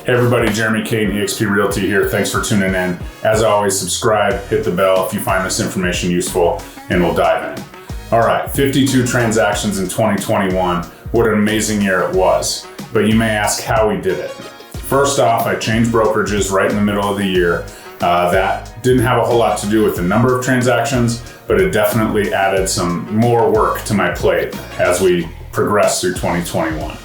Hey everybody, Jeremy Kane, eXp Realty here. Thanks for tuning in. As always, subscribe, hit the bell if you find this information useful, and we'll dive in. All right, 52 transactions in 2021. What an amazing year it was. But you may ask how we did it. First off, I changed brokerages right in the middle of the year. That didn't have a whole lot to do with the number of transactions, but it definitely added some more work to my plate as we progressed through 2021.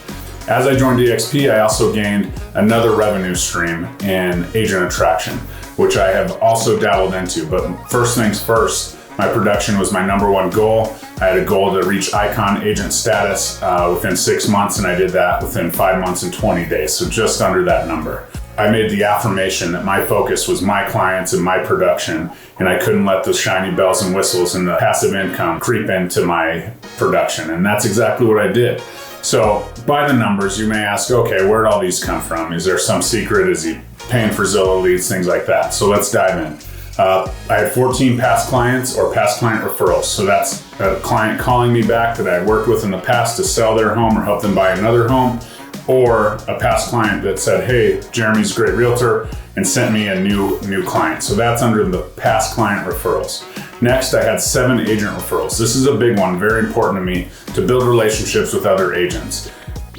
As I joined eXp, I also gained another revenue stream in agent attraction, which I have also dabbled into. But first things first, my production was my number one goal. I had a goal to reach icon agent status within 6 months, and I did that within 5 months and 20 days, so just under that number. I made the affirmation that my focus was my clients and my production, and I couldn't let those shiny bells and whistles and the passive income creep into my production, and that's exactly what I did. So by the numbers, you may ask, okay, where'd all these come from? Is there some secret? Is he paying for Zillow leads, things like that? So let's dive in. I had 14 past clients or past client referrals. So that's a client calling me back that I had worked with in the past to sell their home or help them buy another home, or a past client that said, hey, Jeremy's a great realtor, and sent me a new client. So that's under the past client referrals. Next, I had 7 agent referrals. This is a big one, very important to me, to build relationships with other agents.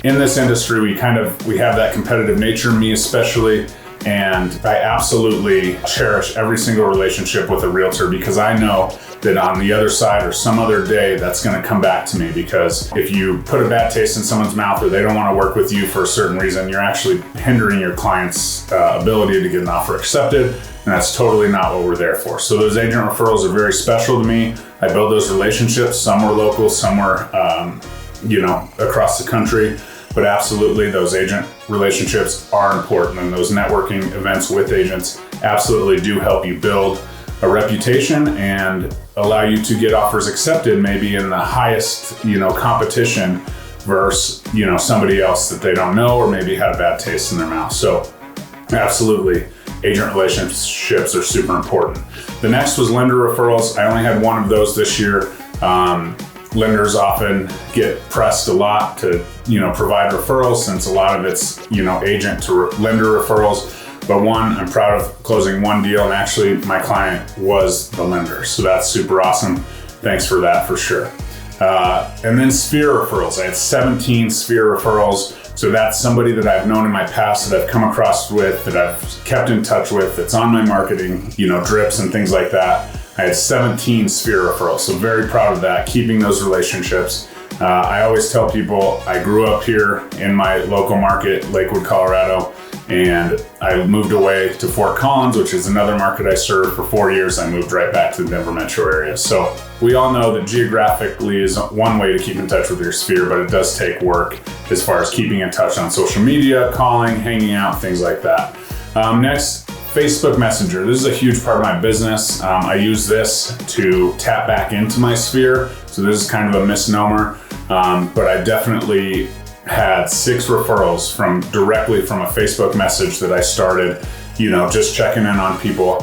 In this industry, we have that competitive nature, me especially, and I absolutely cherish every single relationship with a realtor because I know that on the other side or some other day, that's gonna come back to me, because if you put a bad taste in someone's mouth or they don't wanna work with you for a certain reason, you're actually hindering your client's ability to get an offer accepted, and that's totally not what we're there for. So those agent referrals are very special to me. I build those relationships. Some were local, some were across the country. But absolutely, those agent relationships are important, and those networking events with agents absolutely do help you build a reputation and allow you to get offers accepted, maybe in the highest, competition versus, somebody else that they don't know or maybe had a bad taste in their mouth. So absolutely, agent relationships are super important. The next was lender referrals. I only had one of those this year. Lenders often get pressed a lot to, provide referrals, since a lot of it's, agent to lender referrals. But I'm proud of closing one deal, and actually my client was the lender. So that's super awesome. Thanks for that, for sure. And then sphere referrals. I had 17 sphere referrals. So that's somebody that I've known in my past, that I've come across with, that I've kept in touch with, that's on my marketing, drips and things like that. I had 17 sphere referrals, so very proud of that, keeping those relationships. I always tell people I grew up here in my local market, Lakewood, Colorado, and I moved away to Fort Collins, which is another market I served for 4 years. I moved right back to the Denver metro area. So we all know that geographically is one way to keep in touch with your sphere, but it does take work as far as keeping in touch on social media, calling, hanging out, things like that. Next, Facebook Messenger. This is a huge part of my business. I use this to tap back into my sphere. So this is kind of a misnomer, but I definitely had 6 referrals directly from a Facebook message that I started, just checking in on people.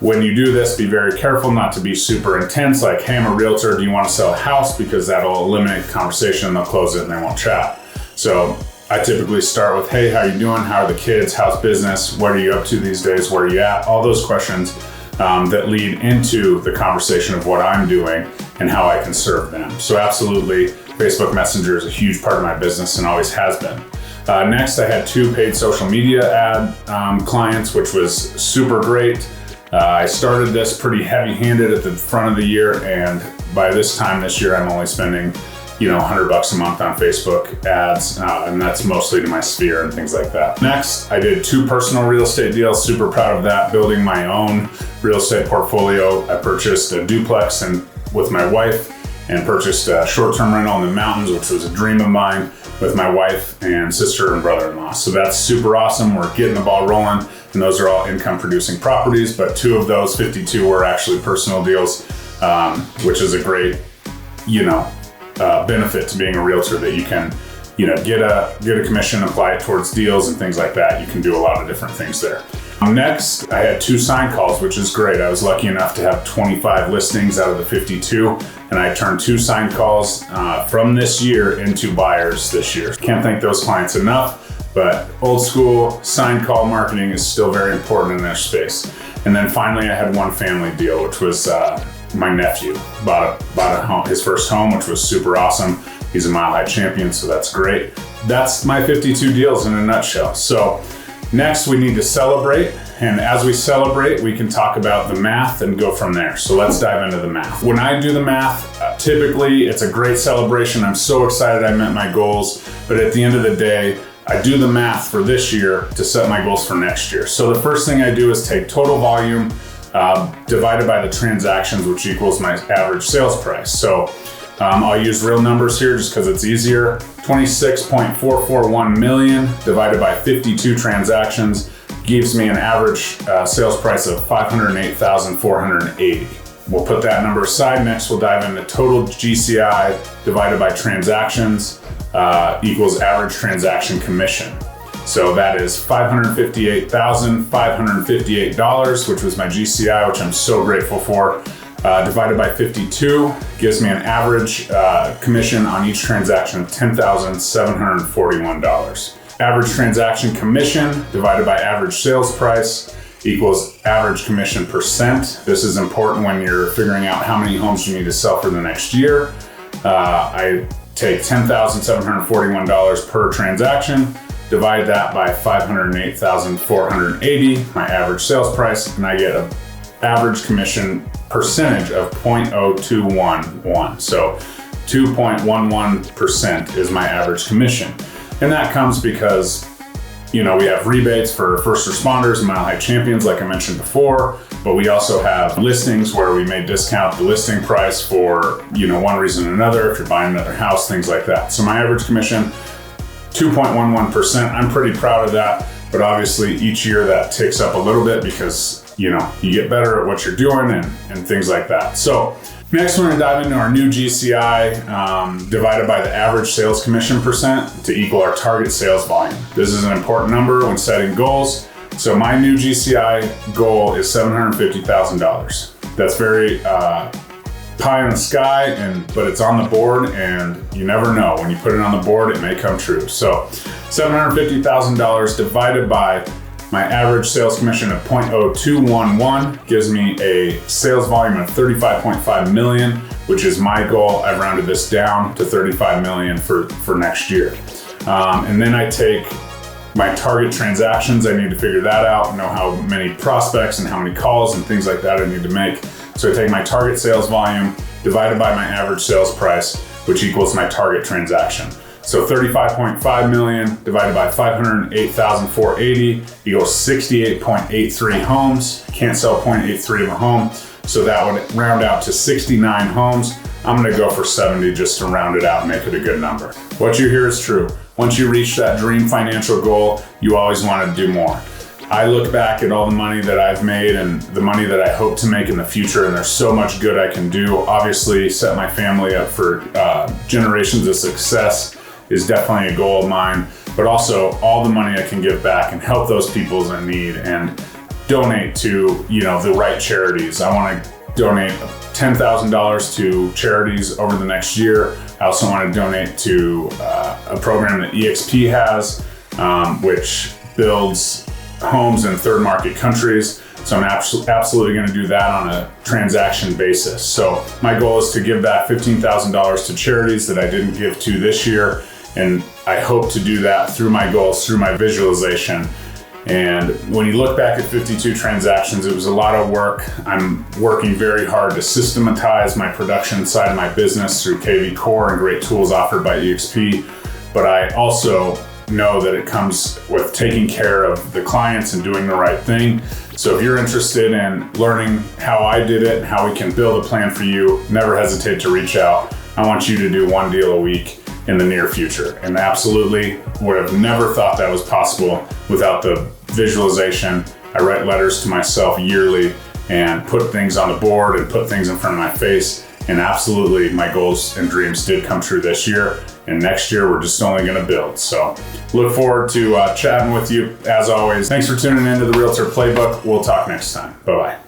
When you do this, be very careful not to be super intense, like, hey, I'm a realtor, do you want to sell a house? Because that'll eliminate the conversation and they'll close it and they won't chat. So I typically start with, hey, how are you doing? How are the kids? How's business? What are you up to these days? Where are you at? All those questions that lead into the conversation of what I'm doing and how I can serve them. So absolutely, Facebook Messenger is a huge part of my business and always has been. Next, I had 2 paid social media ad clients, which was super great. I started this pretty heavy-handed at the front of the year, and by this time this year, I'm only spending $100 a month on Facebook ads, and that's mostly to my sphere and things like that. Next, I did 2 personal real estate deals, super proud of that, building my own real estate portfolio. I purchased a duplex with my wife, and purchased a short-term rental in the mountains, which was a dream of mine, with my wife and sister and brother-in-law. So that's super awesome. We're getting the ball rolling, and those are all income-producing properties, but 2 of those 52 were actually personal deals, which is a great, benefit to being a realtor, that you can, get a commission, apply it towards deals and things like that. You can do a lot of different things there. Next, I had 2 sign calls, which is great. I was lucky enough to have 25 listings out of the 52, and I turned 2 sign calls from this year into buyers this year. Can't thank those clients enough. but old school signed call marketing is still very important in their space. And then finally, I had one family deal, which was my nephew bought a home, his first home, which was super awesome. He's a Mile High champion, so that's great. That's my 52 deals in a nutshell. So next we need to celebrate. And as we celebrate, we can talk about the math and go from there. So let's dive into the math. When I do the math, typically it's a great celebration. I'm so excited I met my goals. But at the end of the day, I do the math for this year to set my goals for next year. So the first thing I do is take total volume divided by the transactions, which equals my average sales price. So I'll use real numbers here just because it's easier. 26.441 million divided by 52 transactions gives me an average sales price of $508,480. We'll put that number aside. Next, we'll dive into total GCI divided by transactions equals average transaction commission. So that is $558,558, which was my GCI, which I'm so grateful for. Divided by 52 gives me an average commission on each transaction of $10,741. Average transaction commission divided by average sales price equals average commission percent. This is important when you're figuring out how many homes you need to sell for the next year. I take $10,741 per transaction, divide that by 508,480, my average sales price, and I get an average commission percentage of 0.0211. So 2.11% is my average commission. And that comes because, we have rebates for first responders and Mile High champions, like I mentioned before, but we also have listings where we may discount the listing price for, one reason or another, if you're buying another house, things like that. So my average commission, 2.11%. I'm pretty proud of that, but obviously each year that ticks up a little bit because, you get better at what you're doing and things like that. So next, we're gonna dive into our new GCI divided by the average sales commission percent to equal our target sales volume. This is an important number when setting goals. So my new GCI goal is $750,000. That's very pie in the sky, but it's on the board, and you never know. When you put it on the board, it may come true. So $750,000 divided by my average sales commission of 0.0211 gives me a sales volume of 35.5 million, which is my goal. I've rounded this down to 35 million for next year. And then I take my target transactions. I need to figure that out, know how many prospects and how many calls and things like that I need to make. So I take my target sales volume divided by my average sales price, which equals my target transaction. So 35.5 million divided by 508,480 equals 68.83 homes. Can't sell 0.83 of a home. So that would round out to 69 homes. I'm gonna go for 70 just to round it out and make it a good number. What you hear is true. Once you reach that dream financial goal, you always wanna do more. I look back at all the money that I've made and the money that I hope to make in the future, and there's so much good I can do. Obviously, set my family up for generations of success is definitely a goal of mine, but also all the money I can give back and help those people in need and donate to, the right charities. I want to donate $10,000 to charities over the next year. I also want to donate to a program that EXP has, which builds homes in third market countries. So I'm absolutely going to do that on a transaction basis. So my goal is to give back $15,000 to charities that I didn't give to this year. And I hope to do that through my goals, through my visualization. And when you look back at 52 transactions, it was a lot of work. I'm working very hard to systematize my production side of my business through KV Core and great tools offered by EXP. But I also know that it comes with taking care of the clients and doing the right thing. So if you're interested in learning how I did it and how we can build a plan for you, never hesitate to reach out. I want you to do one deal a week in the near future. And absolutely would have never thought that was possible without the visualization. I write letters to myself yearly and put things on the board and put things in front of my face. And absolutely my goals and dreams did come true this year. And next year we're just only gonna build. So look forward to chatting with you as always. Thanks for tuning into the Realtor Playbook. We'll talk next time. Bye-bye.